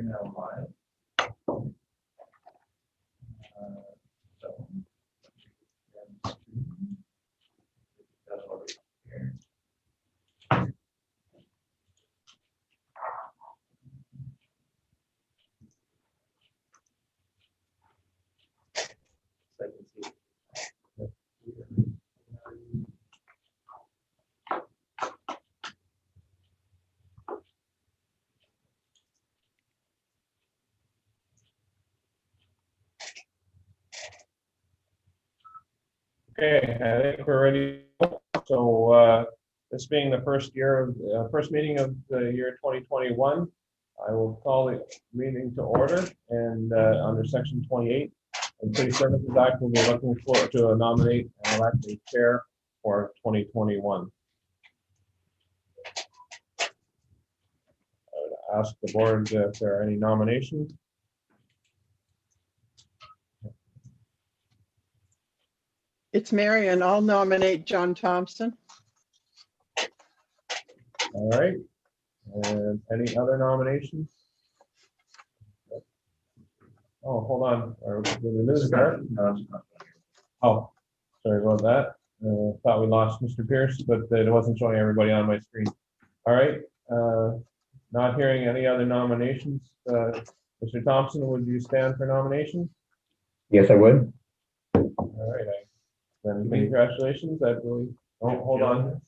now live. So, that's over here. So I can see. Okay, I think we're ready. So this being the first meeting of the year 2021, I will call the meeting to order, and under section 28 of the City Services Act, we'll be looking to nominate and elect a chair for 2021. I would ask the board if there are any nominations. It's Marion. I'll nominate John Thompson. All right. And any other nominations? Oh, hold on. Did we lose Garth? Oh, sorry about that. Thought we lost Mr. Pierce, but it wasn't showing everybody on my screen. All right. Not hearing any other nominations. Mr. Thompson, would you stand for nomination? Yes, I would. All right. Then congratulations. I believe. Oh, hold on.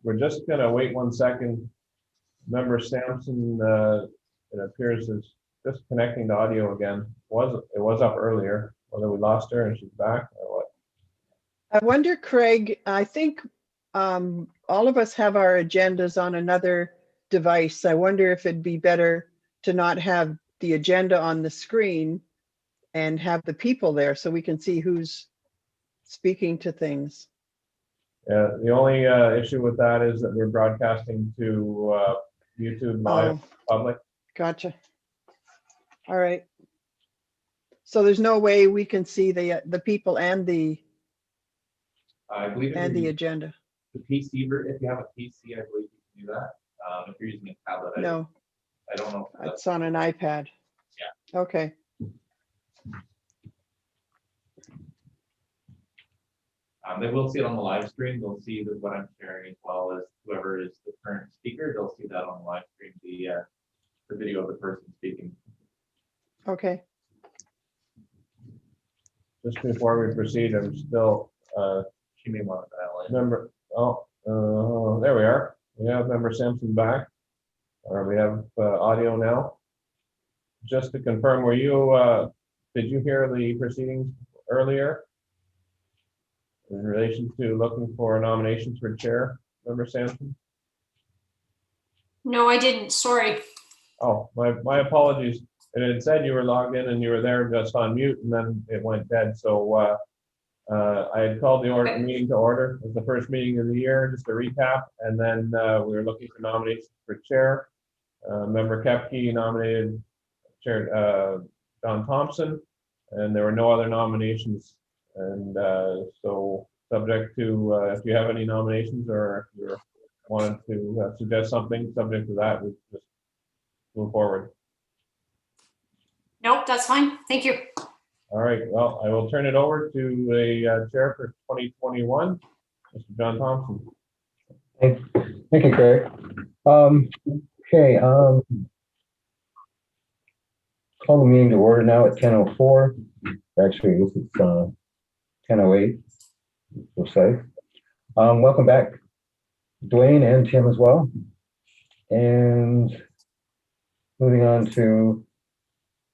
We're just gonna wait 1 second. Member Sampson, it appears is just connecting the audio again. It was up earlier, whether we lost her and she's back or what. I wonder, Craig, I think all of us have our agendas on another device. I wonder if it'd be better to not have the agenda on the screen and have the people there so we can see who's speaking to things. Yeah, the only issue with that is that we're broadcasting to YouTube live public. Gotcha. All right. So there's no way we can see the people and the I believe the agenda. the PC, if you have a PC, I believe you can do that. If you're using a tablet, No, I don't know. If it's on an iPad. Yeah. Okay. They will see it on the live stream. They'll see that what I'm sharing as well as whoever is the current speaker. They'll see that on the live stream, the video of the person speaking. Okay. Just before we proceed, I'm still She may want to dial in. member. Oh, there we are. We have member Sampson back. Or we have audio now. Just to confirm, were you did you hear the proceedings earlier in relation to looking for nominations for chair, member Sampson? No, I didn't. Sorry. Oh, my apologies. It had said you were logged in and you were there just on mute, and then it went dead. So I had called the meeting to order. It was the first meeting of the year, just a recap, and then we were looking for nominations for chair. Member Kepke nominated Chair John Thompson, and there were no other nominations. And so, subject to if you have any nominations or if you wanted to suggest something, subject to that, we just move forward. Nope, that's fine. Thank you. All right. Well, I will turn it over to a chair for 2021, Mr. John Thompson. Thank you, Craig. Okay. Call the meeting to order now at 10:04. Actually, this is 10:08. We're safe. Welcome back, Dwayne and Tim as well. And moving on to,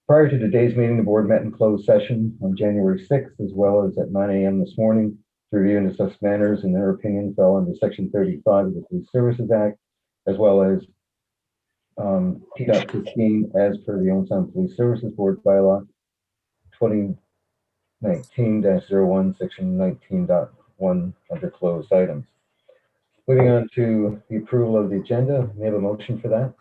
prior to today's meeting, the board met in closed session on January 6th, as well as at 9 a.m. this morning, to review and discuss matters in their opinion fell under Section 35 of the Police Services Act, as well as P.15 as per the Youngstown Police Services Board bylaw 2019-01, Section 19.1 under closed items. Moving on to the approval of the agenda, we have a motion for that.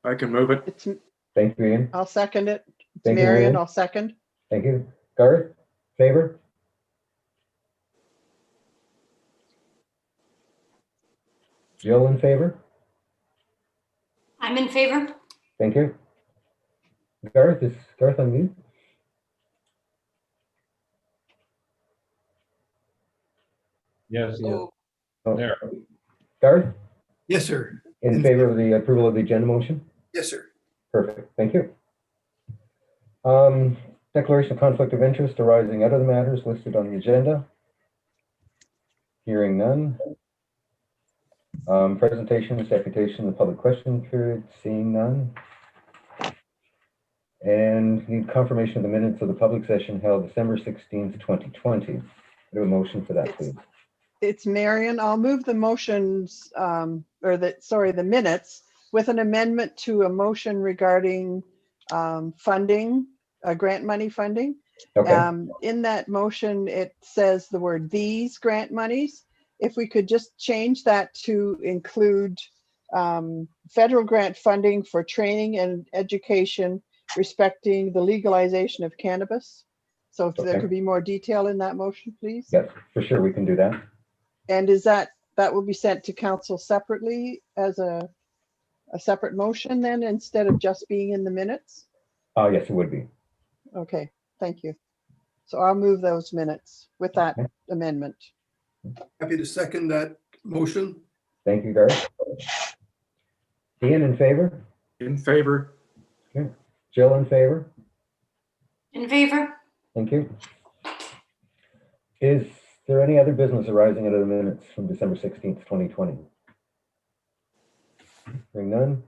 I can move it. It's, Thank you, Ian. I'll second it. It's Thank you, Marion. Ian. I'll second. Thank you. Garth? Favor? Jill in favor? I'm in favor. Thank you. Garth, is Garth on mute? Yes, yes. Oh, There. Garth, Yes, sir. in favor of the approval of the agenda motion? Yes, sir. Perfect, thank you. Declaration of conflict of interest arising out of the matters listed on the agenda. Hearing none. Presentations, deputation, the public question period, seeing none. And need confirmation of the minutes of the public session held December 16th, 2020. Do a motion for that, please. It's Marion. I'll move the motions, the minutes with an amendment to a motion regarding funding, grant money funding. Okay, In that motion, it says the word "these grant monies." If we could just change that to include federal grant funding for training and education respecting the legalization of cannabis. So if there Okay. could be more detail in that motion, please. yes, for sure, we can do that. And is that will be sent to council separately as a separate motion then, instead of just being in the minutes? Yes, it would be. Okay, thank you. So I'll move those minutes with that Okay. amendment. Happy to second that motion. Thank you, Garth. Ian in favor? In favor. Jill in favor? In favor. Thank you. Is there any other business arising out of the minutes from December 16th, 2020? Hearing none.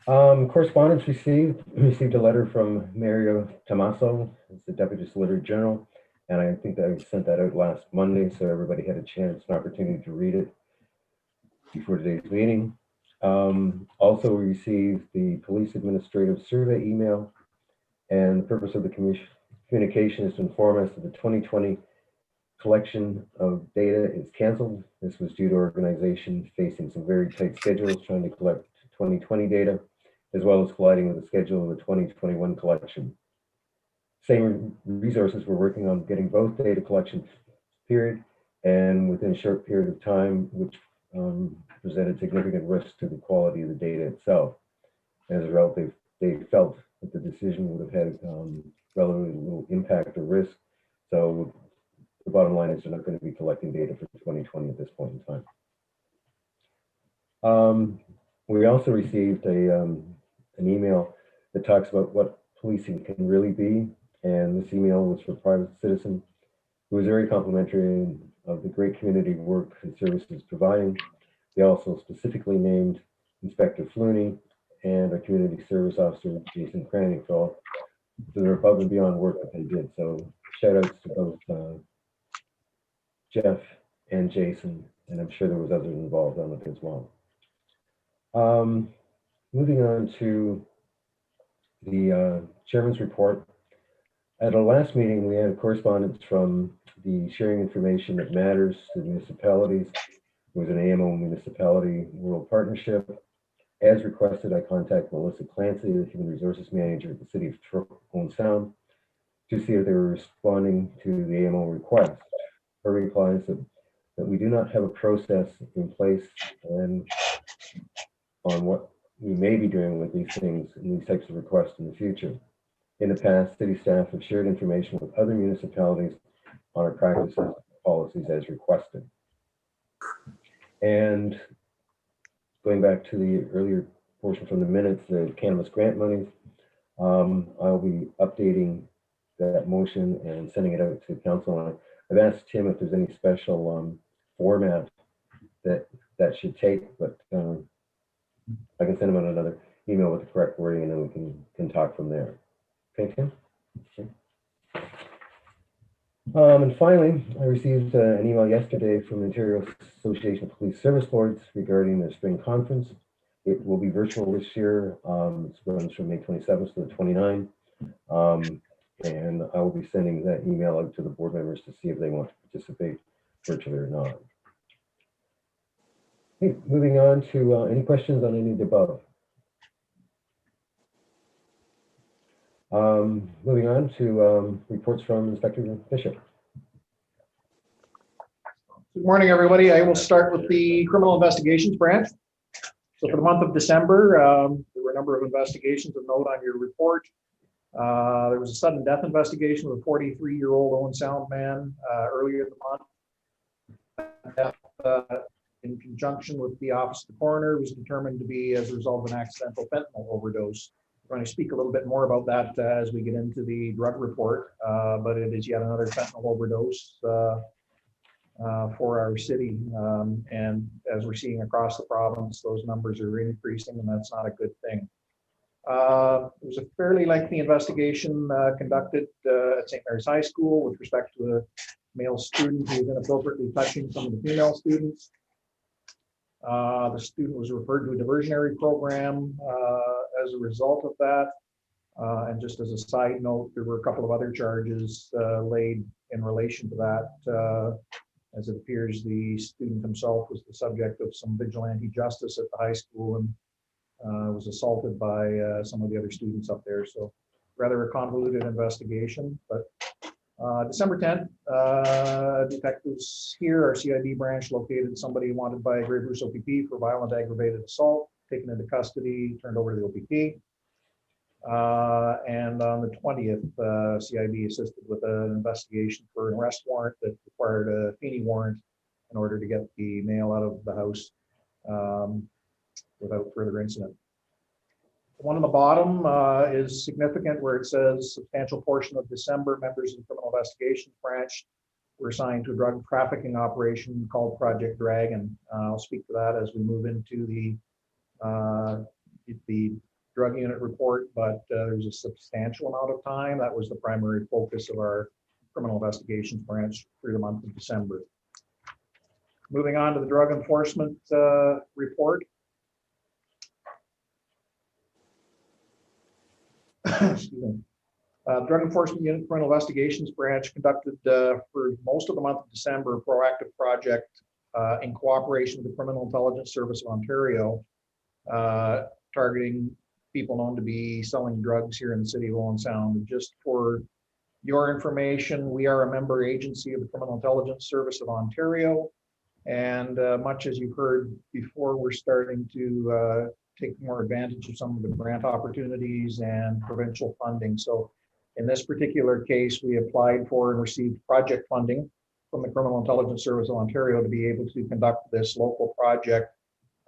Correspondence received a letter from Mario Tomaso, who's the Deputy Solicitor General, and I think that I sent that out last Monday, so everybody had a chance, an opportunity to read it before today's meeting. Also, we received the Police Administrative Survey email, and the purpose of the communication is to inform us that the 2020 collection of data is canceled. This was due to organizations facing some very tight schedules trying to collect 2020 data, as well as colliding with the schedule of the 2021 collection. Same resources were working on getting both data collection period and within a short period of time, which presented significant risk to the quality of the data itself. As a result, they felt that the decision would have had relatively little impact or risk. So the bottom line is they're not going to be collecting data for 2020 at this point in time. We also received an email that talks about what policing can really be. And this email was for a private citizen who was very complimentary of the great community work and services providing. They also specifically named Inspector Flooney and our community service officer, Jason Cranny, for all the above and beyond work that they did. So shout outs to both Jeff and Jason, and I'm sure there was others involved on it as well. Moving on to the chairman's report. At our last meeting, we had correspondence from the Sharing Information That Matters to Municipalities. It was an AMO Municipality World Partnership. As requested, I contacted Melissa Clancy, the Human Resources Manager at the City of Owen Sound, to see if they were responding to the AMO request. Her reply is that we do not have a process in place and on what we may be doing with these things and these types of requests in the future. In the past, city staff have shared information with other municipalities on our practices and policies as requested. And going back to the earlier portion from the minutes, the cannabis grant monies, I'll be updating that motion and sending it out to council. I've asked Tim if there's any special format that should take, but I can send him out another email with the correct wording, and then we can talk from there. Okay, Tim? Okay. And finally, I received an email yesterday from the Ontario Association of Police Service Boards regarding their spring conference. It will be virtual this year. It runs from May 27th to the 29th. And I will be sending that email out to the board members to see if they want to participate virtually or not. Okay, moving on to any questions on any of the above. Moving on to reports from Inspector Bishop. Good morning, everybody. I will start with the criminal investigations branch. So for the month of December, there were a number of investigations of note on your report. There was a sudden death investigation of a 43-year-old Owen Sound man earlier in the month. Death, in conjunction with the office of the coroner, was determined to be as a result of an accidental fentanyl overdose. I'm going to speak a little bit more about that as we get into the drug report, but it is yet another fentanyl overdose for our city. And as we're seeing across the province, those numbers are increasing, and that's not a good thing. It was a fairly lengthy investigation conducted at St. Mary's High School with respect to a male student who was inappropriately touching some of the female students. The student was referred to a diversionary program as a result of that. And just as a side note, there were a couple of other charges laid in relation to that. As it appears, the student himself was the subject of some vigilante justice at the high school and was assaulted by some of the other students up there. So rather a convoluted investigation. But December 10th, detectives here, our CID branch, located somebody wanted by Grey Bruce OPP for violent aggravated assault, taken into custody, turned over to the OPP. And on the 20th, CID assisted with an investigation for an arrest warrant that required a Feeney warrant in order to get the male out of the house without further incident. The one on the bottom is significant, where it says substantial portion of December, members of the criminal investigations branch were assigned to a drug trafficking operation called Project Dragon. I'll speak to that as we move into the drug unit report, but there's a substantial amount of time. That was the primary focus of our criminal investigations branch through the month of December. Moving on to the drug enforcement report. Excuse me. Drug Enforcement Unit Criminal Investigations Branch conducted for most of the month of December a proactive project in cooperation with the Criminal Intelligence Service of Ontario, targeting people known to be selling drugs here in the city of Owen Sound. And just for your information, we are a member agency of the Criminal Intelligence Service of Ontario. And much as you've heard before, we're starting to take more advantage of some of the grant opportunities and provincial funding. So in this particular case, we applied for and received project funding from the Criminal Intelligence Service of Ontario to be able to conduct this local project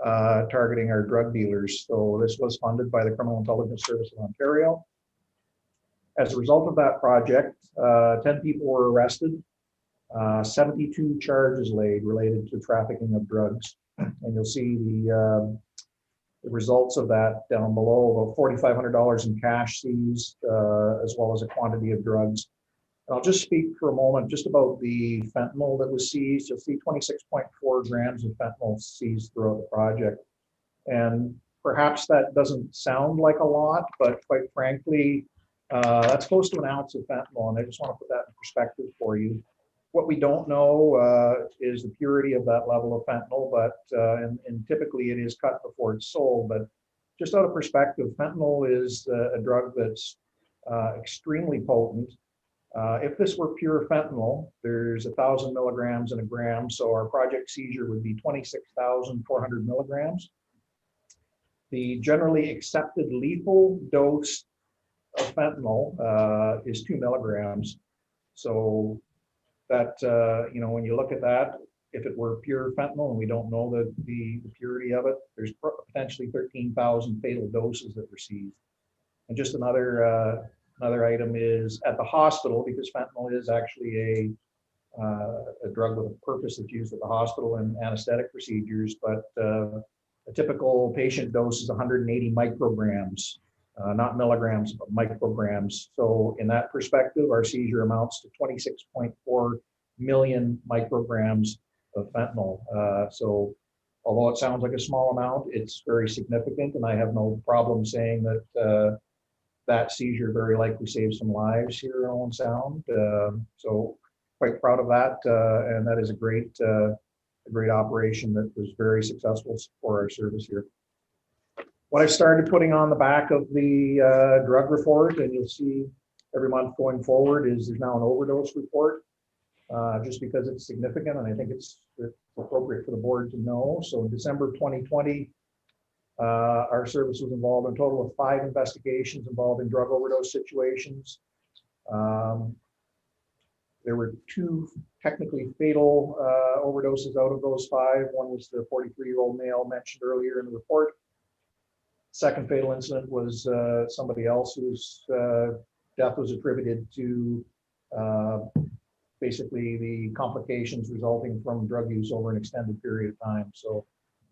targeting our drug dealers. So this was funded by the Criminal Intelligence Service of Ontario. As a result of that project, 10 people were arrested, 72 charges laid related to trafficking of drugs. And you'll see the results of that down below, about $4,500 in cash seized, as well as a quantity of drugs. And I'll just speak for a moment just about the fentanyl that was seized. You'll see 26.4 grams of fentanyl seized throughout the project. And perhaps that doesn't sound like a lot, but quite frankly, that's close to an ounce of fentanyl. And I just want to put that in perspective for you. What we don't know is the purity of that level of fentanyl, but and typically it is cut before it's sold. But just out of perspective, fentanyl is a drug that's extremely potent. If this were pure fentanyl, there's 1,000 milligrams in a gram, so our project seizure would be 26,400 milligrams. The generally accepted lethal dose of fentanyl is 2 milligrams. So that, you know, when you look at that, if it were pure fentanyl, and we don't know the purity of it, there's potentially 13,000 fatal doses that were seized. And just another item is at the hospital, because fentanyl is actually a drug with a purpose that's used at the hospital and anesthetic procedures, but a typical patient dose is 180 micrograms, not milligrams, but micrograms. So in that perspective, our seizure amounts to 26.4 million micrograms of fentanyl. So although it sounds like a small amount, it's very significant, and I have no problem saying that that seizure very likely saved some lives here in Owen Sound. So quite proud of that, and that is a great operation that was very successful for our service here. what I've started putting on the back of the drug report, and you'll see every month going forward, is there's now an overdose report, just because it's significant, and I think it's appropriate for the board to know. So in December 2020, our service was involved in a total of 5 investigations involving drug overdose situations. There were 2 technically fatal overdoses out of those 5. One was the 43-year-old male mentioned earlier in the report. Second fatal incident was somebody else whose death was attributed to basically the complications resulting from drug use over an extended period of time. So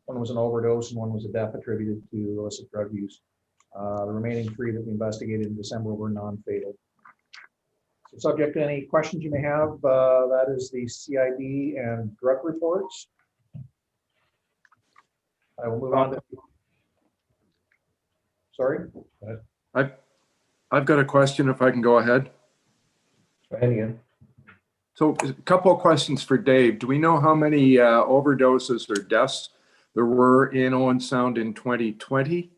one was an overdose and one was a death attributed to illicit drug use. The remaining 3 that we investigated in December were non-fatal. So subject to any questions you may have, that is the CID and drug reports. I will move on to. Sorry. I've got a question if I can go ahead. Go ahead again. So a couple of questions for Dave. Do we know how many overdoses or deaths there were in Owen Sound in 2020?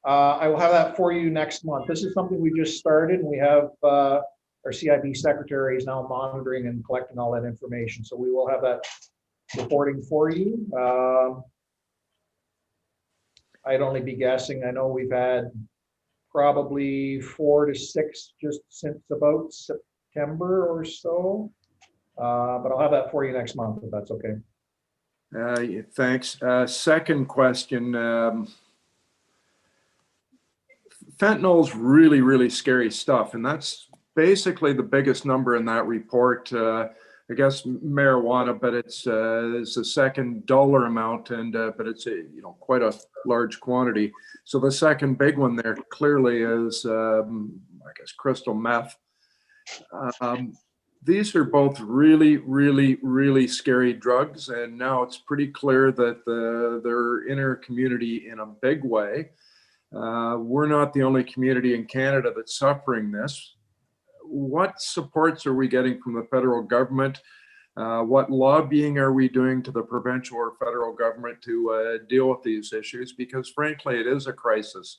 I will have that for you next month. This is something we just started, and we have our CIB secretary is now monitoring and collecting all that information. So we will have that reporting for you. I'd only be guessing. I know we've had probably 4 to 6 just since about September or so. But I'll have that for you next month if that's okay. Thanks. Second question. Fentanyl is really, really scary stuff. And that's basically the biggest number in that report. I guess marijuana, but it's a second dollar amount, and but it's a quite a large quantity. So the second big one there clearly is I guess crystal meth. These are both really, really, really scary drugs, and now it's pretty clear that they're in our community in a big way. We're not the only community in Canada that's suffering this. What supports are we getting from the federal government? What lobbying are we doing to the provincial or federal government to deal with these issues? Because frankly, it is a crisis.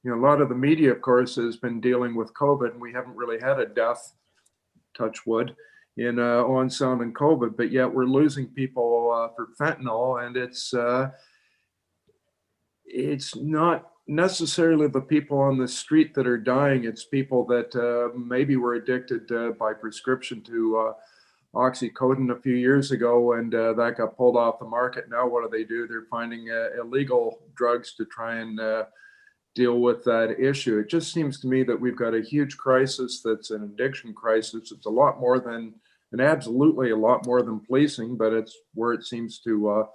A lot of the media, of course, has been dealing with COVID, and we haven't really had a death, touch wood, in Owen Sound and COVID, but yet we're losing people for fentanyl, and it's not necessarily the people on the street that are dying. It's people that maybe were addicted by prescription to oxycodone a few years ago, and that got pulled off the market. Now what do? They're finding illegal drugs to try and deal with that issue. It just seems to me that we've got a huge crisis that's an addiction crisis. It's a lot more than, and absolutely a lot more than policing, but it's where it seems to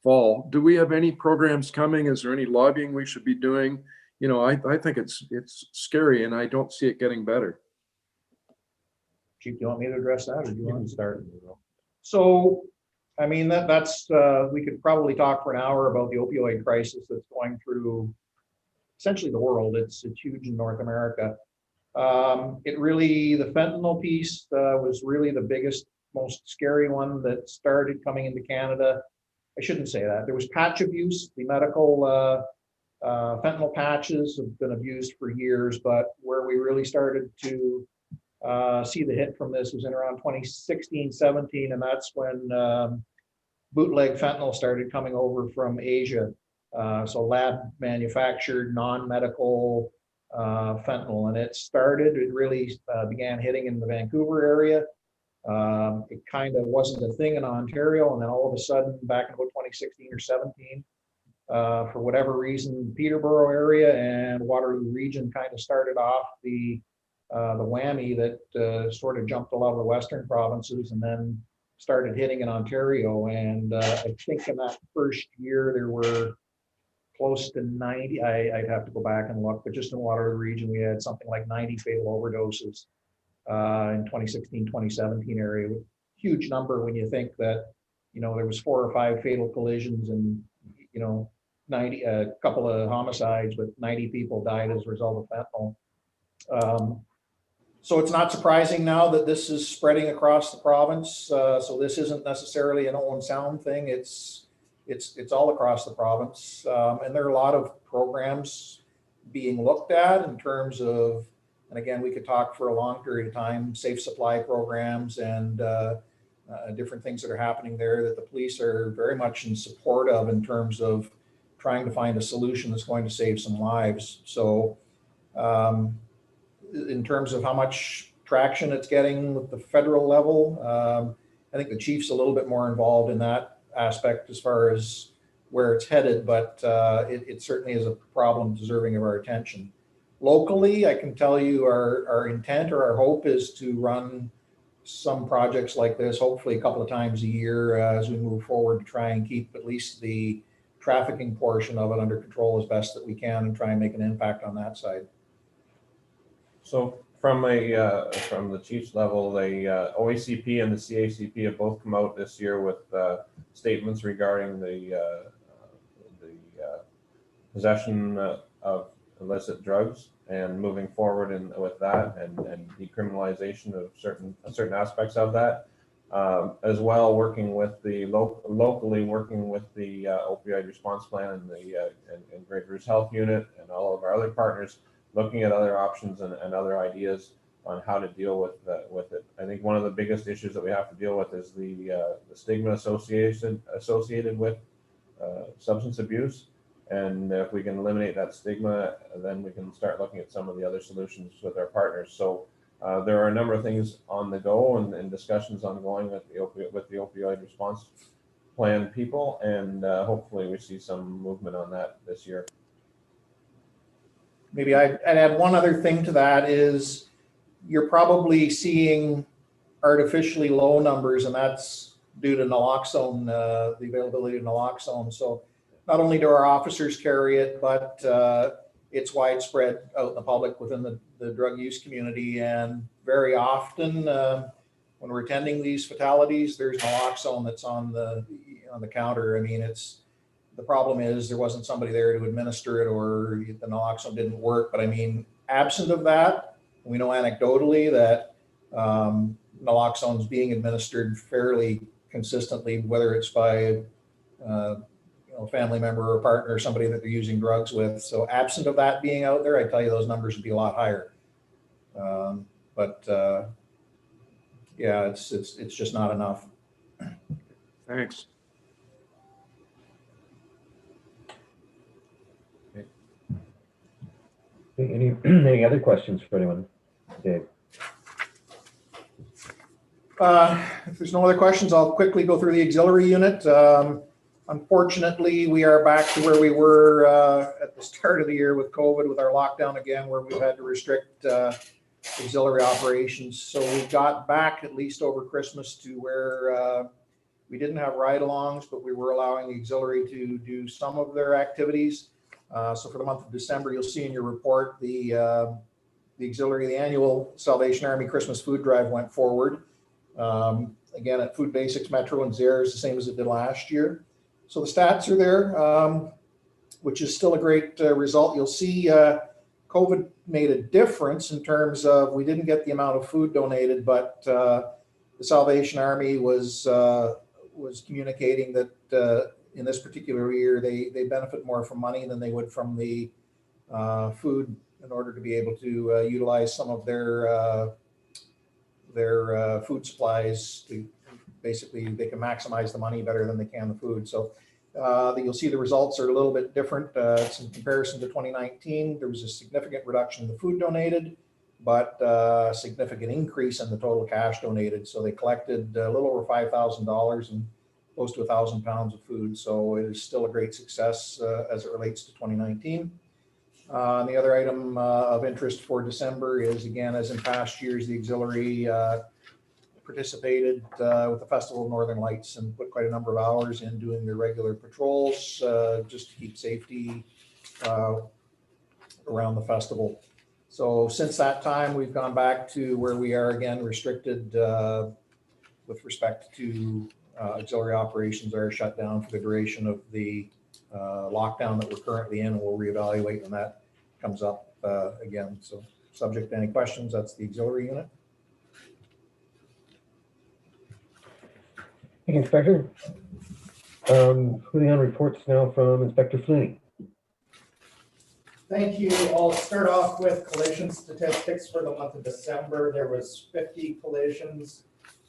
fall. Do we have any programs coming? Is there any lobbying we should be doing? I think it's scary, and I don't see it getting better. Chief, do you want me to address that, or do you want to start? So, I mean, that's we could probably talk for an hour about the opioid crisis that's going through essentially the world. It's huge in North America. The fentanyl piece was really the biggest, most scary one that started coming into Canada. I shouldn't say that. There was patch abuse. The medical fentanyl patches have been abused for years, but where we really started to see the hit from this was in around 2016, 17, and that's when bootleg fentanyl started coming over from Asia. So lab manufactured non-medical fentanyl, and it really began hitting in the Vancouver area. It kind of wasn't a thing in Ontario, and then all of a sudden back in about 2016 or 17, for whatever reason, Peterborough area and Waterloo region kind of started off the whammy that sort of jumped a lot of the western provinces and then started hitting in Ontario. And I think in that first year there were close to 90, I'd have to go back and look, but just in Waterloo region, we had something like 90 fatal overdoses in 2016, 2017 area. Huge number when you think that, there was 4 or 5 fatal collisions and, 90, a couple of homicides, but 90 people died as a result of fentanyl. So it's not surprising now that this is spreading across the province. So this isn't necessarily an Owen Sound thing. It's it's all across the province. And there are a lot of programs being looked at in terms of, and again, we could talk for a long period of time, safe supply programs and different things that are happening there that the police are very much in support of in terms of trying to find a solution that's going to save some lives. So in terms of how much traction it's getting with the federal level, I think the chief's a little bit more involved in that aspect as far as where it's headed, but it certainly is a problem deserving of our attention. Locally, I can tell you our intent or our hope is to run some projects like this, hopefully a couple of times a year as we move forward, to try and keep at least the trafficking portion of it under control as best that we can and try and make an impact on that side. So from the chief's level, the OACP and the CACP have both come out this year with statements regarding the possession of illicit drugs and moving forward with that and decriminalization of certain aspects of that, as well working with the locally working with the opioid response plan and Great Bruce Health Unit and all of our other partners, looking at other options and other ideas on how to deal with it. I think one of the biggest issues that we have to deal with is the stigma associated with substance abuse. And if we can eliminate that stigma, then we can start looking at some of the other solutions with our partners. So there are a number of things on the go and discussions ongoing with the opioid response plan people, and hopefully we see some movement on that this year. Maybe I'd add one other thing to that is you're probably seeing artificially low numbers, and that's due to naloxone, the availability of naloxone. So not only do our officers carry it, but it's widespread out in the public within the drug use community. And very often when we're attending these fatalities, there's naloxone that's on the counter. I mean, the problem is there wasn't somebody there to administer it, or the naloxone didn't work. But I mean, absent of that, we know anecdotally that naloxone is being administered fairly consistently, whether it's by a family member or a partner or somebody that they're using drugs with. So absent of that being out there, I tell you those numbers would be a lot higher. Yeah, it's just not enough. Thanks. Any other questions for anyone? Dave? If there's no other questions, I'll quickly go through the auxiliary unit. Unfortunately, we are back to where we were at the start of the year with COVID, with our lockdown again, where we've had to restrict auxiliary operations. So we got back at least over Christmas to where we didn't have ride-alongs, but we were allowing the auxiliary to do some of their activities. So for the month of December, you'll see in your report the auxiliary, the annual Salvation Army Christmas food drive went forward. Again, at Food Basics, Metro, and Zehrs, the same as it did last year. So the stats are there, which is still a great result. You'll see COVID made a difference in terms of we didn't get the amount of food donated, but the Salvation Army was communicating that in this particular year they benefit more from money than they would from the food, in order to be able to utilize some of their food supplies to basically, they can maximize the money better than they can the food. So you'll see the results are a little bit different. It's in comparison to 2019. There was a significant reduction in the food donated, but a significant increase in the total cash donated. So they collected a little over $5,000 and close to 1,000 pounds of food. So it is still a great success as it relates to 2019. The other item of interest for December is, again, as in past years, the auxiliary participated with the Festival of Northern Lights and put quite a number of hours in doing their regular patrols just to keep safety around the festival. So since that time, we've gone back to where we are again, restricted with respect to auxiliary operations are shut down for the duration of the lockdown that we're currently in, and we'll reevaluate when that comes up again. So subject to any questions, that's the auxiliary unit. Inspector? Moving on, reports now from Inspector Flynn. Thank you. I'll start off with collision statistics for the month of December. There was 50 collisions.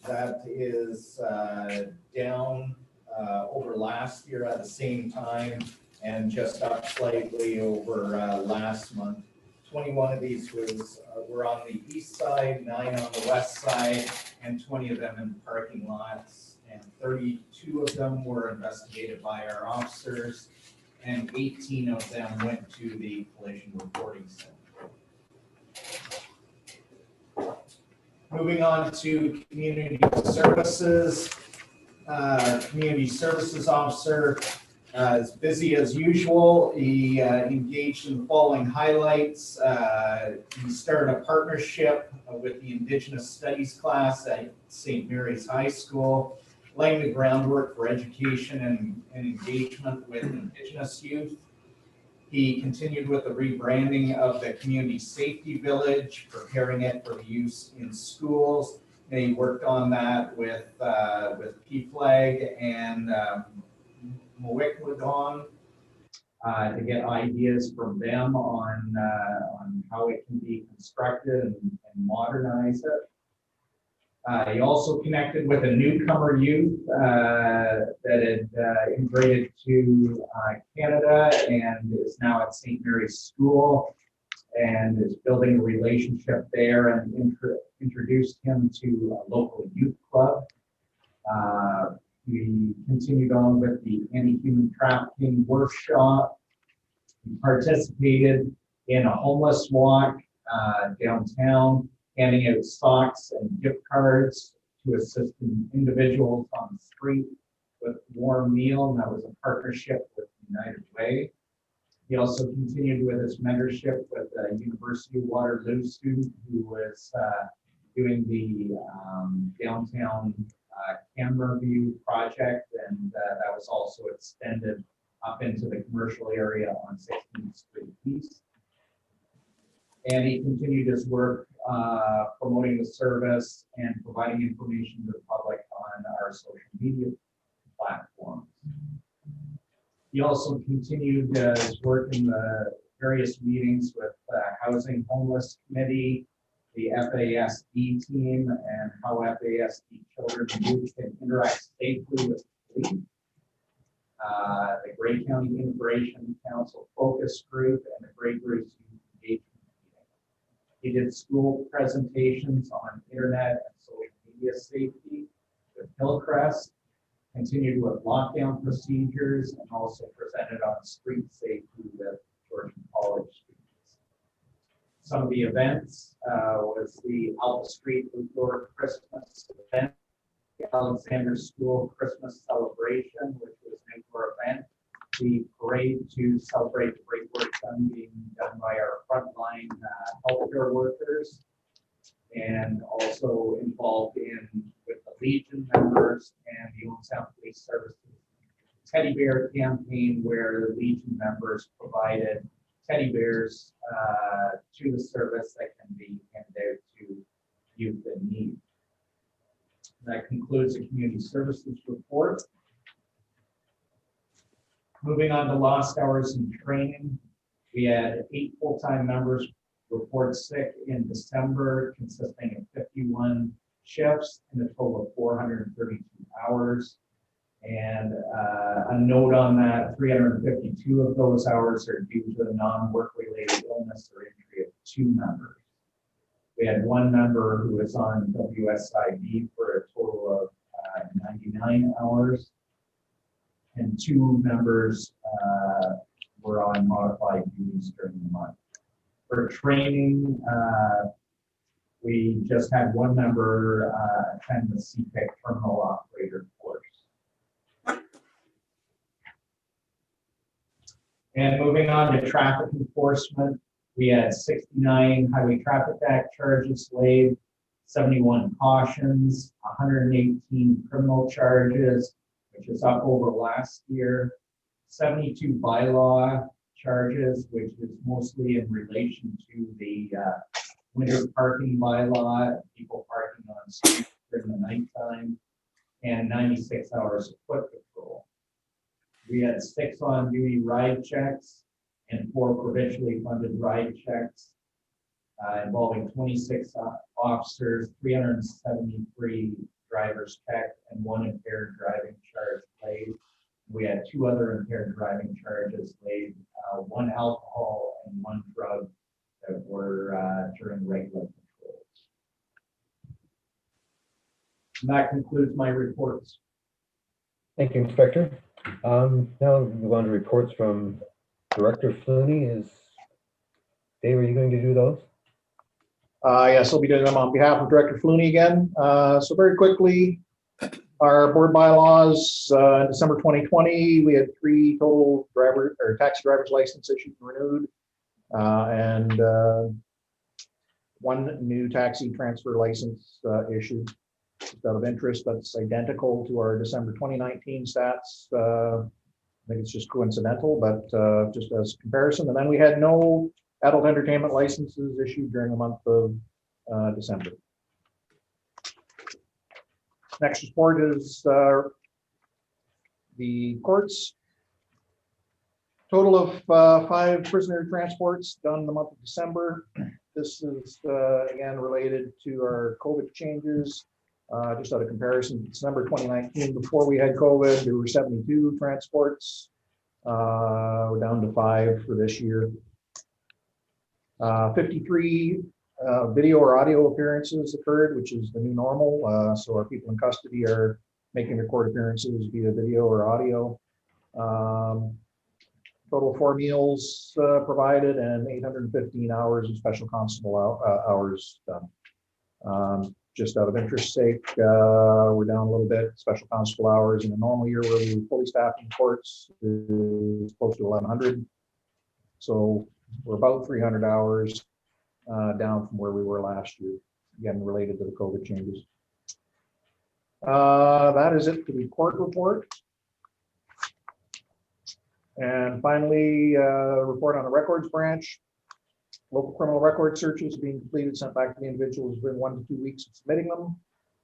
That is down over last year at the same time and just up slightly over last month. 21 of these were on the east side, 9 on the west side, and 20 of them in parking lots. And 32 of them were investigated by our officers, and 18 of them went to the collision reporting center. Moving on to community services. Community services officer is busy as usual. He engaged in the following highlights. He started a partnership with the Indigenous Studies class at St. Mary's High School, laying the groundwork for education and engagement with Indigenous youth. He continued with the rebranding of the Community Safety Village, preparing it for the use in schools. And he worked on that with PFLAG and Mwikwadon to get ideas from them on how it can be constructed and modernize it. He also connected with a newcomer youth that had immigrated to Canada and is now at St. Mary's School and is building a relationship there, and introduced him to a local youth club. We continued on with the anti-human trafficking workshop. We participated in a homeless walk downtown, handing out socks and gift cards to assist individuals on the street with warm meal, and that was a partnership with United Way. He also continued with his mentorship with a University of Waterloo student who was doing the downtown camera view project, and that was also extended up into the commercial area on 16th Street East. And he continued his work promoting the service and providing information to the public on our social media platforms. He also continued his work in the various meetings with Housing Homeless Committee, the FASD team, and how FASD children and youth can interact safely with police. The Grey County Integration Council Focus Group and the Grey Groups Youth Engagement Meeting. He did school presentations on internet and social media safety with Hillcrest, continued with lockdown procedures, and also presented on street safety with Georgian College students. Some of the events was the Alpha Street Outdoor Christmas event, the Alexander School Christmas celebration, which was an outdoor event, the parade to celebrate the great work being done by our frontline healthcare workers, and also involved in with the Legion members and the Owen Sound Police Services Teddy Bear campaign, where the Legion members provided teddy bears to the service that can be handed out to youth in need. That concludes the community services report. Moving on to lost hours and training, we had 8 full-time members report sick in December, consisting of 51 shifts and a total of 432 hours. And a note on that, 352 of those hours are due to the non-work related illness or injury of 2 members. We had 1 member who was on WSIB for a total of 99 hours, and 2 members were on modified duties during the month. For training, we just had 1 member attend the CPIC terminal operator course. And moving on to traffic enforcement, we had 69 highway traffic act charges laid, 71 cautions, 118 criminal charges, which is up over last year, 72 bylaw charges, which is mostly in relation to the winter parking bylaw, people parking on streets during the nighttime, and 96 hours of foot patrol. We had 6 on-duty ride checks and 4 provincially funded ride checks involving 26 officers, 373 drivers checked, and 1 impaired driving charge laid. We had 2 other impaired driving charges laid, 1 alcohol and 1 drug that were during regular patrols. And that concludes my reports. Thank you, Inspector. Now we move on to reports from Director Flooney. Dave, are you going to do those? Yes, I'll be doing them on behalf of Director Flooney again. So very quickly, our board bylaws, in December 2020, we had 3 total taxi driver's license issued and renewed, and 1 new taxi transfer license issued. Just out of interest, that's identical to our December 2019 stats. I think it's just coincidental, but just as comparison. And then we had no adult entertainment licenses issued during the month of December. Next report is the courts. Total of 5 prisoner transports done in the month of December. This is again related to our COVID changes. Just out of comparison, December 2019, before we had COVID, there were 72 transports. We're down to 5 for this year. 53 video or audio appearances occurred, which is the new normal. So our people in custody are making their court appearances via video or audio. Total 4 meals provided and 815 hours of special constable hours done. Just out of interest sake, we're down a little bit. Special constable hours in a normal year where we were fully staffed in courts is close to 1,100. So we're about 300 hours down from where we were last year, again, related to the COVID changes. That is it for the court report. And finally, report on the records branch. Local criminal record searches being completed, sent back to the individuals within 1 to 2 weeks of submitting them.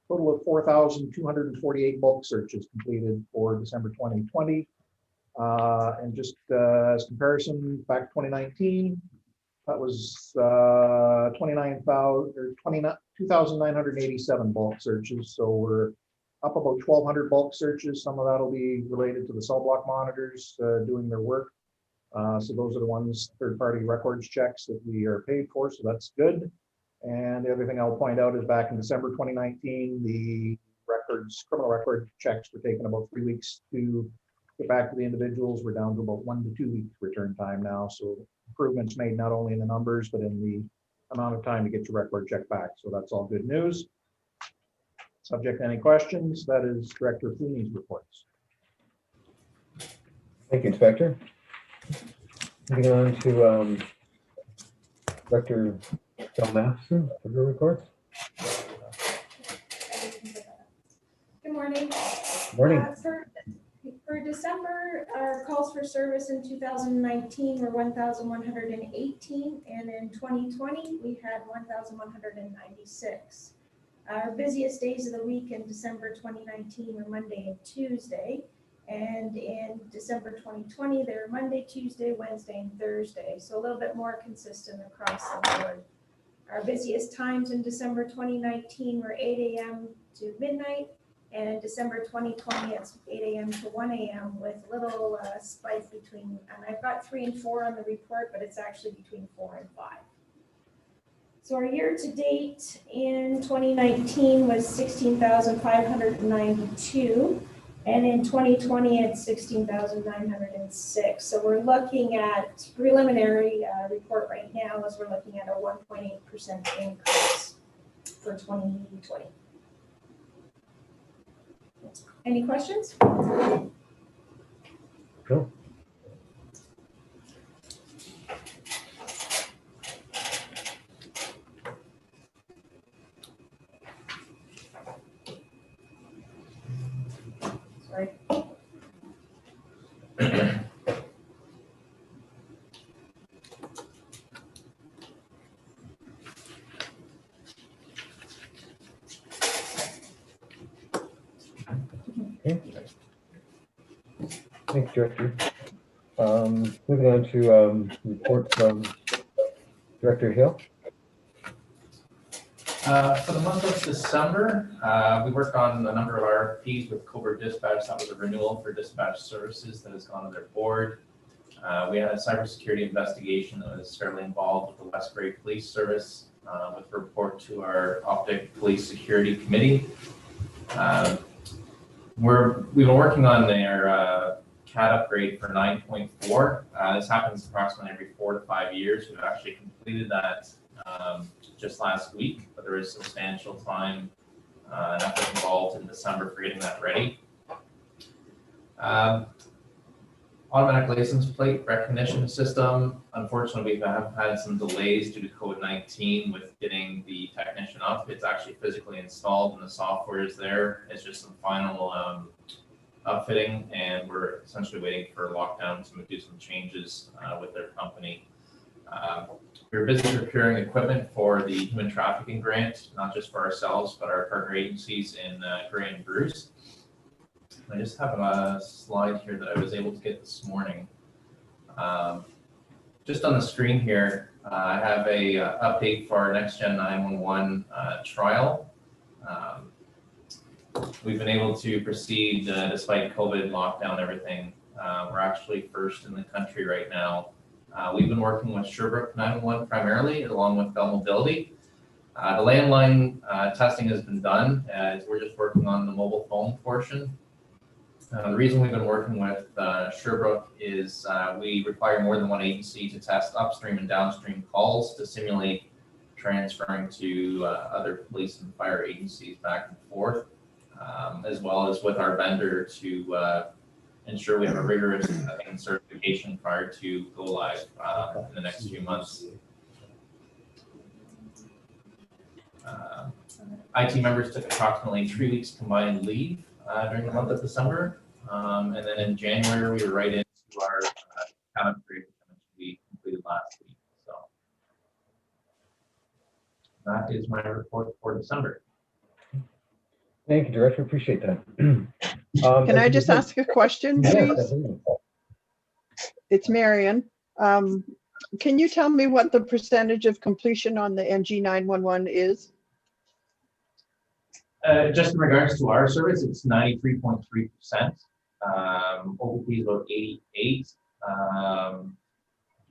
Total of 4,248 bulk searches completed for December 2020. And just as comparison, back 2019, that was 2,987 bulk searches. So we're up about 1,200 bulk searches. Some of that will be related to the cell block monitors doing their work. So those are the ones, third-party records checks that we are paid for, so that's good. And the other thing I'll point out is back in December 2019, the criminal record checks were taking about 3 weeks to get back to the individuals. We're down to about 1 to 2 weeks return time now. So improvements made not only in the numbers, but in the amount of time to get your record check back. So that's all good news. Subject to any questions, that is Director Flooney's reports. Thank you, Inspector. Moving on to Director John Matheson for your reports. Good morning. Morning. For December, our calls for service in 2019 were 1,118, and in 2020 we had 1,196. Our busiest days of the week in December 2019 were Monday and Tuesday, and in December 2020 they were Monday, Tuesday, Wednesday, and Thursday, so a little bit more consistent across the board. Our busiest times in December 2019 were 8 a.m. to midnight, and in December 2020, it's 8 a.m. to 1 a.m. with little spike between, and I've got 3 and 4 on the report, but it's actually between 4 and 5. So our year to date in 2019 was 16,592, and in 2020 it's 16,906. So we're looking at preliminary report right now as we're looking at a 1.8% increase for 2020. Any questions? Cool. Sorry. Okay. Thanks, Director. Moving on to report from Director Hill. For the month of December, we worked on a number of RFPs with Cobra Dispatch. That was a renewal for dispatch services that has gone to their board. We had a cybersecurity investigation that was fairly involved with the Westbury Police Service with a report to our Optic Police Security Committee. We've been working on their CAD upgrade for 9.4. This happens approximately every 4 to 5 years. We've actually completed that just last week, but there is substantial time and effort involved in December for getting that ready. Automatic license plate recognition system. Unfortunately, we have had some delays due to COVID-19 with getting the technician up. It's actually physically installed and the software is there. It's just some final upfitting, and we're essentially waiting for lockdown to do some changes with their company. We're busy procuring equipment for the human trafficking grant, not just for ourselves, but our partner agencies in Gray and Bruce. I just have a slide here that I was able to get this morning. Just on the screen here, I have a update for our Next Gen 911 trial. We've been able to proceed despite COVID lockdown, everything. We're actually first in the country right now. We've been working with Sherbrooke 911 primarily, along with Bell Mobility. The landline testing has been done, as we're just working on the mobile phone portion. The reason we've been working with Sherbrooke is we require more than one agency to test upstream and downstream calls to simulate transferring to other police and fire agencies back and forth, as well as with our vendor to ensure we have a rigorous certification prior to go live in the next few months. IT members took approximately 3 weeks combined leave during the month of December. And then in January, we were right into our CAD upgrade, which we completed last week. So that is my report for December. Thank you, Director. Appreciate that. Can I just ask a question, Yes, please? absolutely. It's Marion. Can you tell me what the percentage of completion on the NG 911 is? Just in regards to our service, it's 93.3%. OPP is about 88.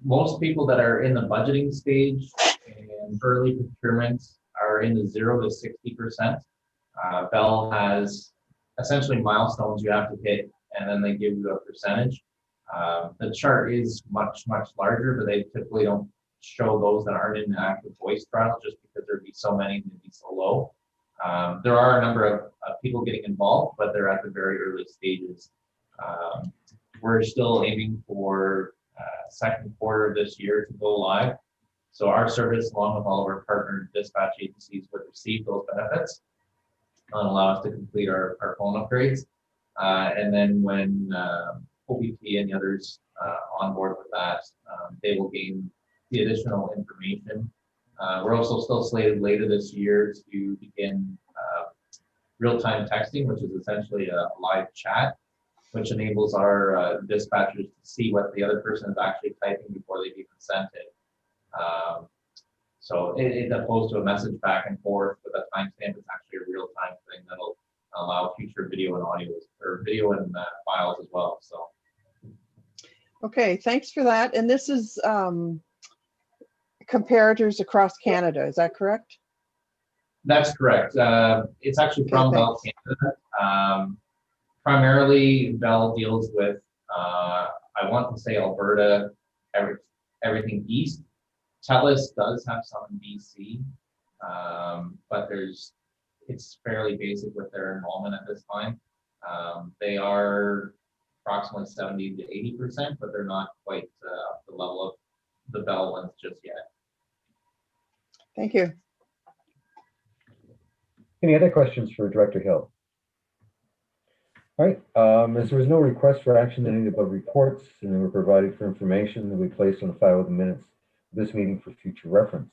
Most people that are in the budgeting stage and early procurement are in the 0 to 60%. Bell has essentially milestones you have to hit, and then they give you a percentage. The chart is much, much larger, but they typically don't show those that aren't in the active voice trial just because there'd be so many and they'd be so low. There are a number of people getting involved, but they're at the very early stages. We're still aiming for second quarter of this year to go live. So our service, along with all of our partner dispatch agencies, would receive those benefits and allow us to complete our phone upgrades. And then when OPP and the others on board with that, they will gain the additional information. We're also still slated later this year to begin real-time texting, which is essentially a live chat, which enables our dispatchers to see what the other person is actually typing before they've even sent it. So it opposed to a message back and forth with a timestamp, it's actually a real-time thing that'll allow future video and audio, or video and files as well. So. Okay, thanks for that. And this is comparators across Canada, is that correct? That's correct. It's actually from Bell Canada. Primarily, Bell deals with, I want to say Alberta, everything east. TELUS does have some in BC, but it's fairly basic with their enrollment at this time. They are approximately 70 to 80%, but they're not quite up the level of the Bell ones just yet. Thank you. Any other questions for Director Hill? All right, as there was no request for action on any of the above reports, and they were provided for information that we placed on the file with the minutes of this meeting for future reference.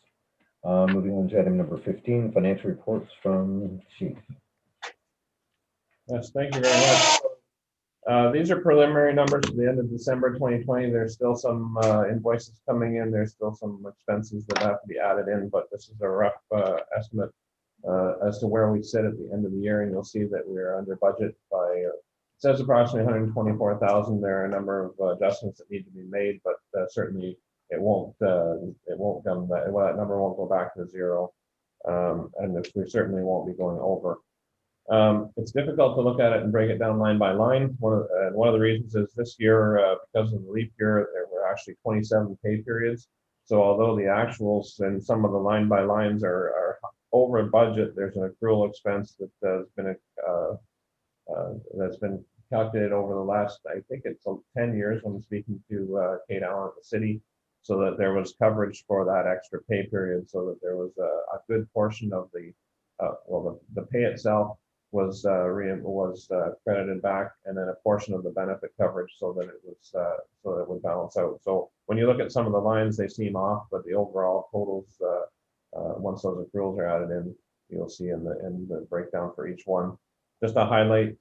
Moving on to item number 15, financial reports from Chief. Yes, thank you very much. These are preliminary numbers to the end of December 2020. There's still some invoices coming in. There's still some expenses that have to be added in, but this is a rough estimate as to where we sit at the end of the year. And you'll see that we're under budget by, it says approximately 124,000. There are a number of adjustments that need to be made, but certainly it won't come back, well, that number won't go back to zero. And we certainly won't be going over. It's difficult to look at it and break it down line by line. One of the reasons is this year, because of the leap year, there were actually 27 pay periods. So although the actuals and some of the line by lines are over budget, there's an accrual expense that that's been calculated over the last, I think it's 10 years when I'm speaking to Kate Allen at the city, so that there was coverage for that extra pay period, so that there was a good portion of the, the pay itself was credited back, and then a portion of the benefit coverage so that it was so that it would balance out. So when you look at some of the lines, they seem off, but the overall totals, once those accruals are added in, you'll see in the breakdown for each one. Just to highlight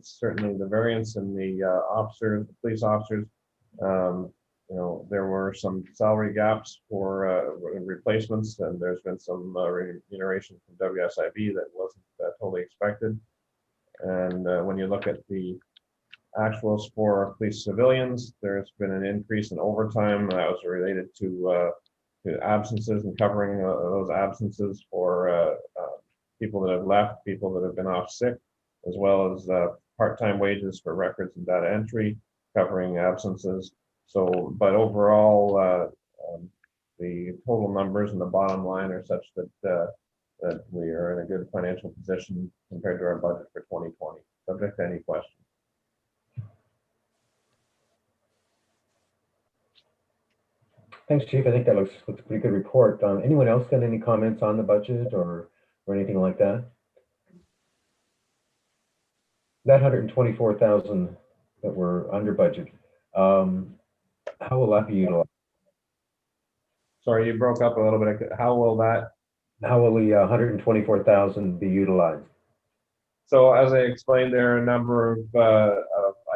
certainly the variance in the officers, the police officers. You know, there were some salary gaps for replacements, and there's been some remuneration from WSIB that wasn't totally expected. And when you look at the actuals for police civilians, there's been an increase in overtime that was related to absences and covering those absences for people that have left, people that have been off sick, as well as part-time wages for records and data entry, covering absences. So, but overall, the total numbers and the bottom line are such that that we are in a good financial position compared to our budget for 2020. Subject to any questions. Thanks, Chief. I think that looks a pretty good report. Anyone else got any comments on the budget or anything like that? That 124,000 that were under budget, how will that be utilized? Sorry, you broke up a little bit. How will the 124,000 be utilized? So as I explained, there are a number of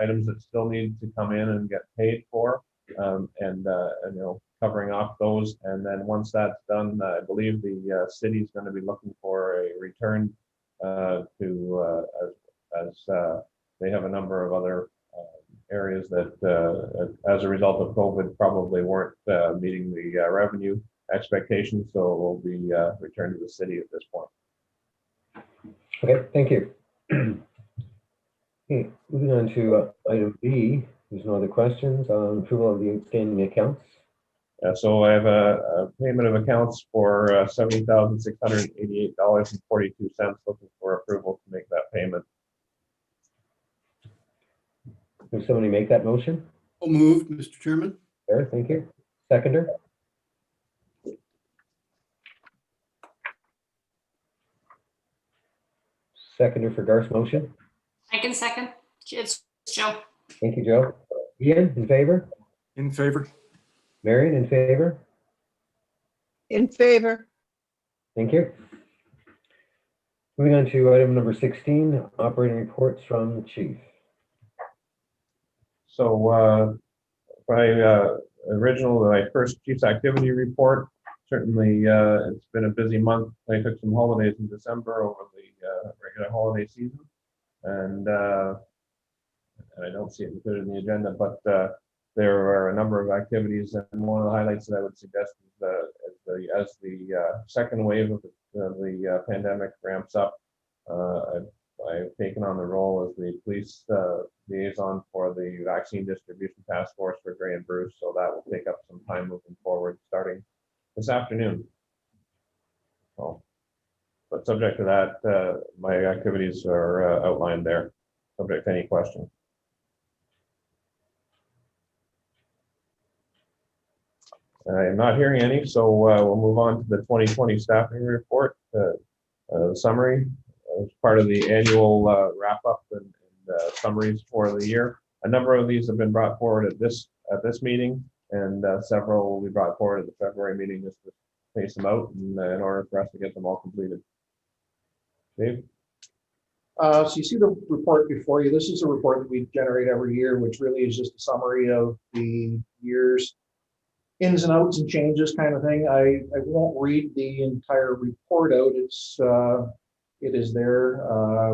items that still need to come in and get paid for, and you know, covering off those. And then once that's done, I believe the city is going to be looking for a return to as they have a number of other areas that, as a result of COVID, probably weren't meeting the revenue expectations. So it will be returned to the city at this point. Okay, thank you. Okay, moving on to item B. There's no other questions on approval of the outstanding accounts. So I have a payment of accounts for $70,688.42. Looking for approval to make that payment. Will somebody make that motion? I'll move, Mr. Chairman. Sure, thank you. Seconder? Seconder for Garth's motion. I can second. It's Joe. Thank you, Joe. Ian, in favor? In favor. Marion, in favor? In favor. Thank you. Moving on to item number 16, operating reports from the chief. So my first chief's activity report, certainly it's been a busy month. I took some holidays in December over the regular holiday season, and I don't see it included in the agenda, but there are a number of activities, and one of the highlights that I would suggest is as the second wave of the pandemic ramps up, I've taken on the role as the police liaison for the vaccine distribution task force for Grey and Bruce. So that will take up some time moving forward, starting this afternoon. So, but subject to that, my activities are outlined there. Subject to any questions. I'm not hearing any, so we'll move on to the 2020 staffing report summary. As part of the annual wrap-up and summaries for the year. A number of these have been brought forward at this meeting, and several will be brought forward at the February meeting just to pace them out in order for us to get them all completed. Dave? So you see the report before you. This is a report that we generate every year, which really is just a summary of the year's ins and outs and changes kind of thing. I won't read the entire report out. It is there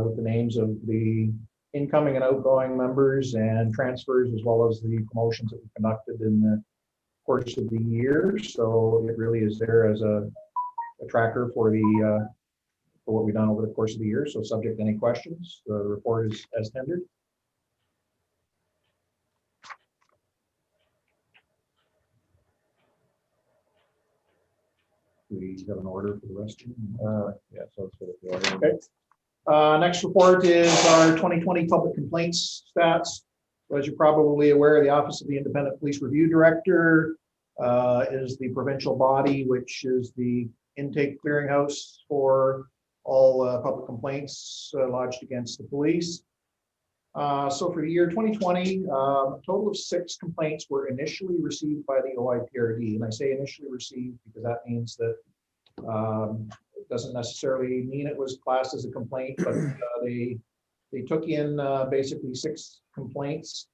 with the names of the incoming and outgoing members and transfers, as well as the promotions that we conducted in the course of the year. So it really is there as a tracker for what we've done over the course of the year. So subject to any questions, the report is as tendered. We have an order for the rest of them. Yeah, so it's good. If you Okay. Next report is our 2020 public complaints stats. As you're probably aware, the Office of the Independent Police Review Director is the provincial body, which is the intake clearinghouse for all public complaints lodged against the police. So for the year 2020, a total of 6 complaints were initially received by the OIPRD. And I say initially received because that means that it doesn't necessarily mean it was classed as a complaint, but they took in basically 6 complaints.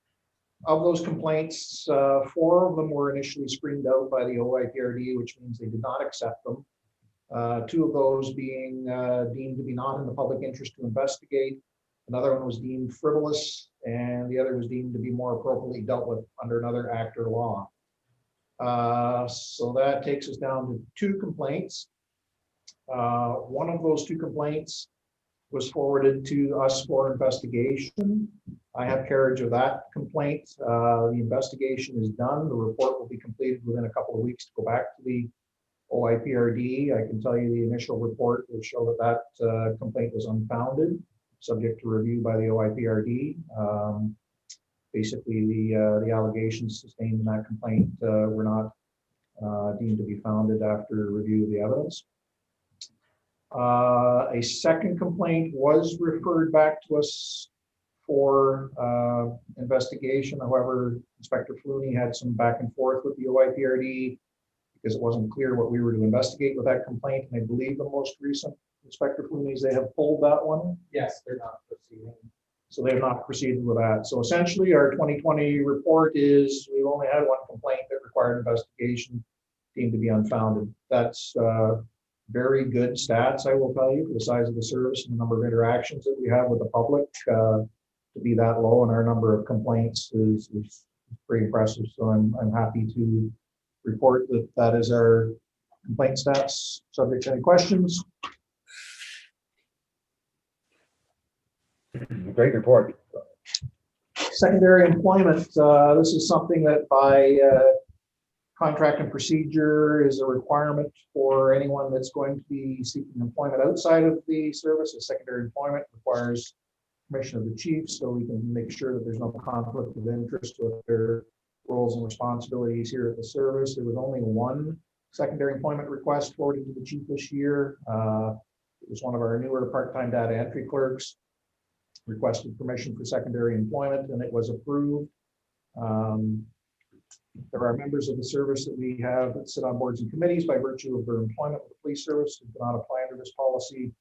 Of those complaints, 4 of them were initially screened out by the OIPRD, which means they did not accept them. 2 of those being deemed to be not in the public interest to investigate. Another one was deemed frivolous, and the other was deemed to be more appropriately dealt with under another act or law. So that takes us down to 2 complaints. One of those 2 complaints was forwarded to us for investigation. I have carriage of that complaint. The investigation is done. The report will be completed within a couple of weeks to go back to the OIPRD. I can tell you the initial report will show that that complaint was unfounded, subject to review by the OIPRD. Basically, the allegations sustained in that complaint were not deemed to be founded after review of the evidence. A second complaint was referred back to us for investigation. However, Inspector Flooney had some back and forth with the OIPRD because it wasn't clear what we were to investigate with that complaint. And I believe the most recent Inspector Flooney's, they have pulled that one. Yes, they're not proceeding. So they have not proceeded with that. So essentially our 2020 report is we've only had 1 complaint that required investigation, deemed to be unfounded. That's very good stats, I will tell you, for the size of the service and the number of interactions that we have with the public. To be that low in our number of complaints is pretty impressive. So I'm happy to report that that is our complaint stats. Subject to any questions? Great report. Secondary employment. This is something that by contract and procedure is a requirement for anyone that's going to be seeking employment outside of the service. A secondary employment requires permission of the chief, so we can make sure that there's no conflict of interest with their roles and responsibilities here at the service. There was only 1 secondary employment request forwarded to the chief this year. It was one of our newer part-time data entry clerks, requested permission for secondary employment, and it was approved. There are members of the service that we have that sit on boards and committees by virtue of their employment with the police service who do not apply under this policy,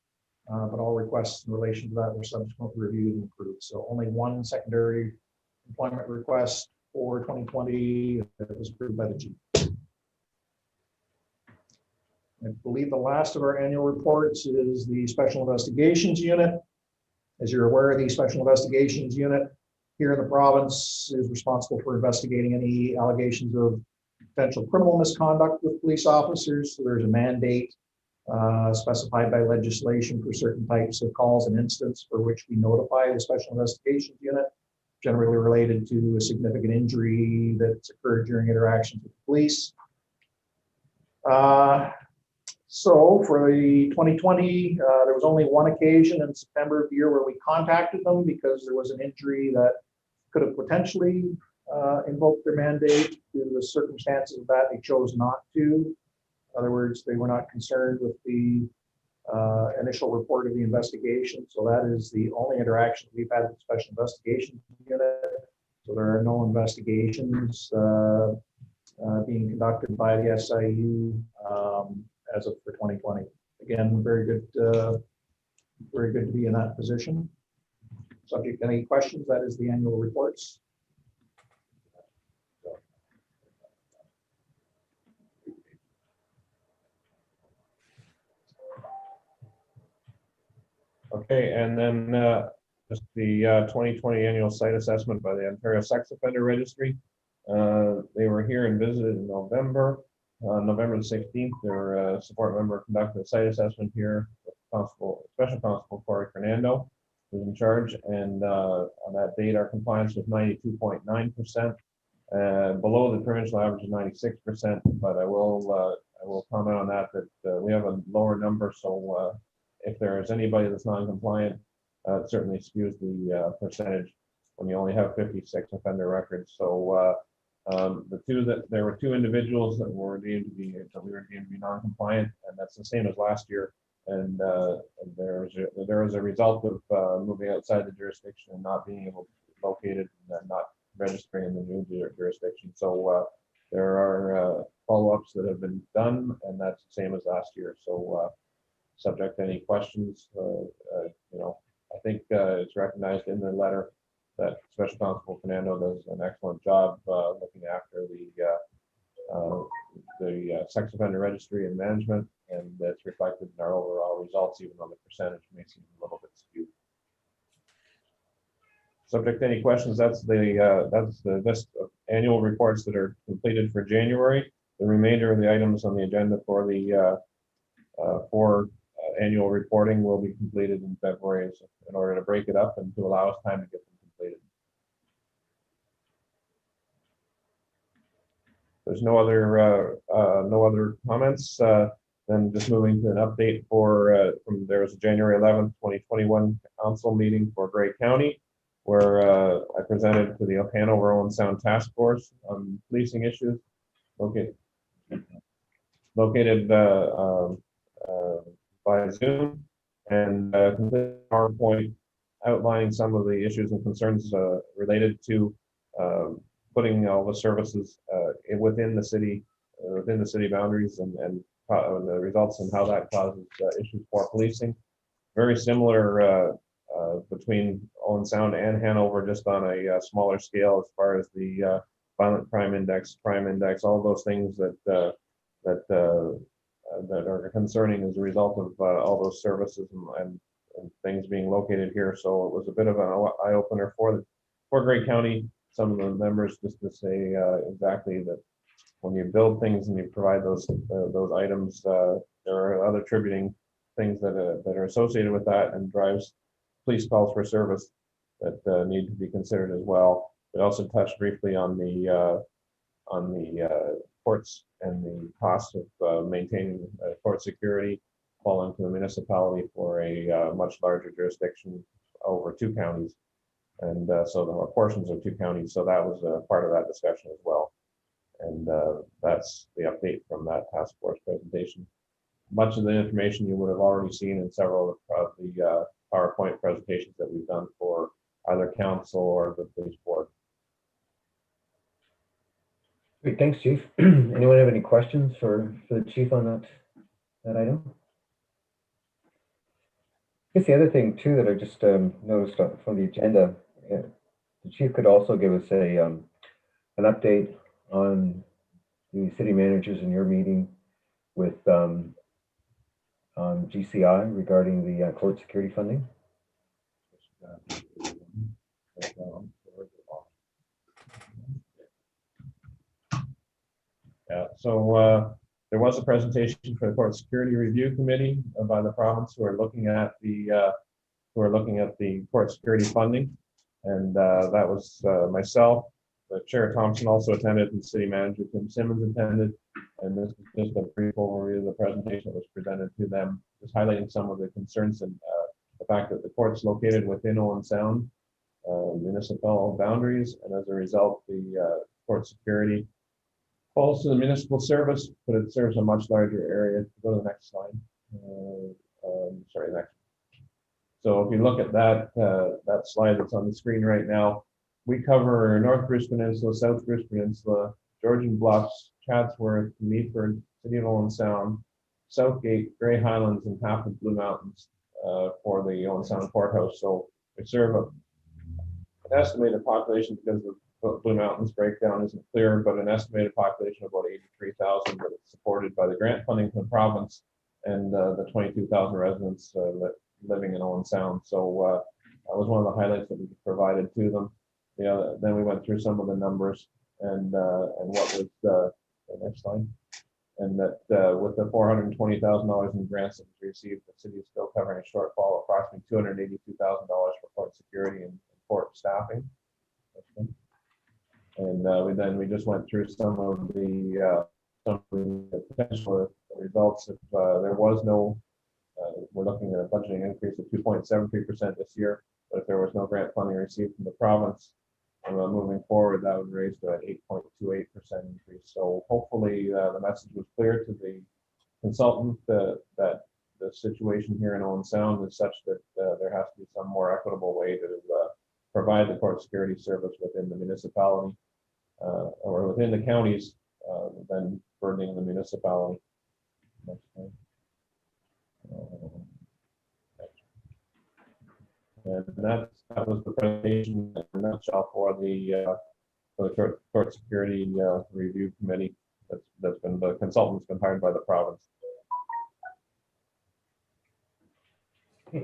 but all requests in relation to that were subsequently reviewed and approved. So only 1 secondary employment request for 2020 that was approved by the chief. I believe the last of our annual reports is the Special Investigations Unit. As you're aware, the Special Investigations Unit here in the province is responsible for investigating any allegations of potential criminal misconduct with police officers. So there's a mandate specified by legislation for certain types of calls and incidents for which we notify the Special Investigations Unit, generally related to a significant injury that's occurred during interactions with the police. So for the 2020, there was only 1 occasion in September of the year where we contacted them because there was an injury that could have potentially invoked their mandate. Due to the circumstances of that, they chose not to. In other words, they were not concerned with the initial report of the investigation. So that is the only interaction we've had with the Special Investigations Unit. So there are no investigations being conducted by the SIU as of for 2020. Again, very good to be in that position. Subject to any questions, that is the annual reports. Okay, and then just the 2020 annual site assessment by the Ontario Sex Offender Registry. They were here and visited in November. November the 16th, their support member conducted a site assessment here. Special Constable Corey Fernando was in charge, and on that date, our compliance was 92.9%, below the provincial average of 96%. But I will comment on that we have a lower number, so if there is anybody that's non-compliant, it certainly skews the percentage when you only have 56 offender records. So there were two individuals that were deemed to be non-compliant, and that's the same as last year. And there was a result of moving outside the jurisdiction and not being able to be located and not registering in the new jurisdiction. So there are follow-ups that have been done, and that's the same as last year. So subject to any questions, I think it's recognized in the letter that Special Constable Fernando does an excellent job looking after the sex offender registry and management, and that's reflected in our overall results, even though the percentage may seem a little bit skewed. Subject to any questions, that's the list of annual reports that are completed for January. The remainder of the items on the agenda for the annual reporting will be completed in February in order to break it up and to allow us time to get them completed. There's no other comments. Then just moving to an update there was a January 11th, 2021 council meeting for Grey County, where I presented to the Hanover Owen Sound Task Force on policing issues, located by Zoom, and completed a PowerPoint outlining some of the issues and concerns related to putting all the services within the city boundaries, and the results and how that causes issues for policing. Very similar between Owen Sound and Hanover, just on a smaller scale as far as the violent crime index, all those things that are concerning as a result of all those services and things being located here. So it was a bit of an eye opener for Grey County. Some of the members, just to say exactly that when you build things and you provide those items, there are other attributing things that are associated with that, and drives police calls for service that need to be considered as well. It also touched briefly on the courts and the cost of maintaining court security falling to the municipality for a much larger jurisdiction over 2 counties. And so there were portions of 2 counties. So that was a part of that discussion as well. And that's the update from that task force presentation. Much of the information you would have already seen in several of the PowerPoint presentations that we've done for either council or the police board. Great, thanks, Chief. Anyone have any questions for the Chief on that item? I guess the other thing too that I just noticed from the agenda, the Chief could also give us an update on the city managers in your meeting with GCI regarding the court security funding. Yeah, so there was a presentation for the Court Security Review Committee by the province who are looking at the court security funding, and that was myself. The Chair Thompson also attended, and City Manager Tim Simmons attended, and this is just a brief overview of the presentation that was presented to them, just highlighting some of the concerns and the fact that the court's located within Owen Sound municipal boundaries, and as a result, the court security falls to the municipal service, but it serves a much larger area. Go to the next slide. Sorry, next. So if you look at that slide that's on the screen right now, we cover North Bruce Peninsula, South Bruce Peninsula, Georgian Bluffs, Chatsworth, Meaford, City of Owen Sound, Southgate, Grey Highlands, and half of Blue Mountains. for the Owen Sound Courthouse. So we serve an estimated population, because the Blue Mountains breakdown isn't clear, but an estimated population of about 83,000 that is supported by the grant funding from the province, and the 22,000 residents living in Owen Sound. So that was one of the highlights that we provided to them. Then we went through some of the numbers and what was the next slide. And that with the $420,000 in grants that was received, the city is still covering a shortfall of approximately $282,000 for court security and court staffing. And we just went through some of the potential results. If there was no, we're looking at a budgeting increase of 2.73% this year, but if there was no grant funding received from the province, moving forward, that would raise to an 8.28% increase. So hopefully the message was clear to the consultant that the situation here in Owen Sound is such that there has to be some more equitable way to provide the court security service within the municipality or within the counties than burdening the municipality. And that was the presentation in a nutshell for the court security review committee that's been, the consultant's been hired by the province.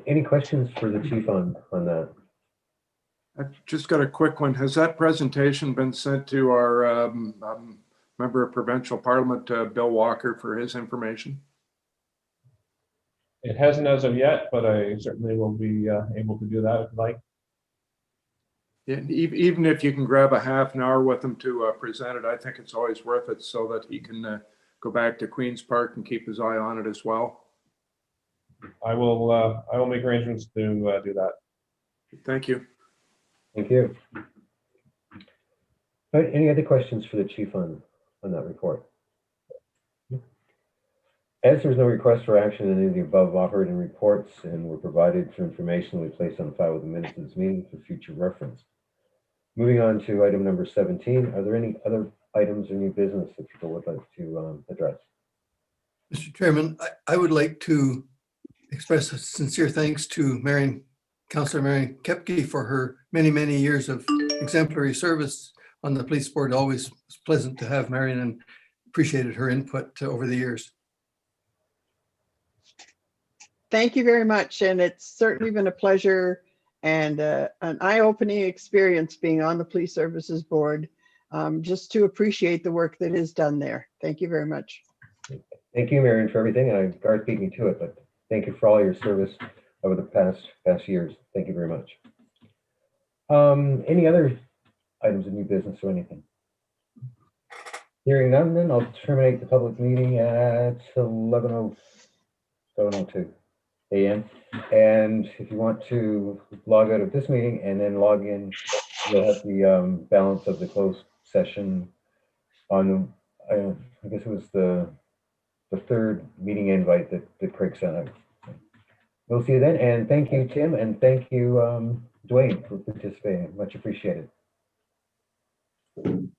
Any questions for the chief on that? I've just got a quick one. Has that presentation been sent to our member of provincial parliament, Bill Walker, for his information? It hasn't as of yet, but I certainly will be able to do that if you'd like. Yeah, even if you can grab a half an hour with him to present it, I think it's always worth it so that he can go back to Queen's Park and keep his eye on it as well. I will make arrangements to do that. Thank you. Thank you. All right, any other questions for the chief on that report? As there's no request for action on any of the above operating reports and were provided for information we place on file with the minutes of this meeting for future reference. Moving on to item number 17, are there any other items or new business that people would like to address? Mr. Chairman, I would like to express a sincere thanks to Councillor Marion Kepke for her many, many years of exemplary service on the police board. Always was pleasant to have Marion and appreciated her input over the years. Thank you very much. And it's certainly been a pleasure and an eye-opening experience being on the Police Services Board, just to appreciate the work that is done there. Thank you very much. Thank you, Marion, for everything. And Garth beat me to it, but thank you for all your service over the past years. Thank you very much. Any other items of new business or anything? Hearing none, then I'll terminate the public meeting at 7:02 a.m. And if you want to log out of this meeting and then log in, you'll have the balance of the closed session on, I guess it was the third meeting invite that Craig sent out. We'll see you then. And thank you, Tim, and thank you, Dwayne, for participating. Much appreciated.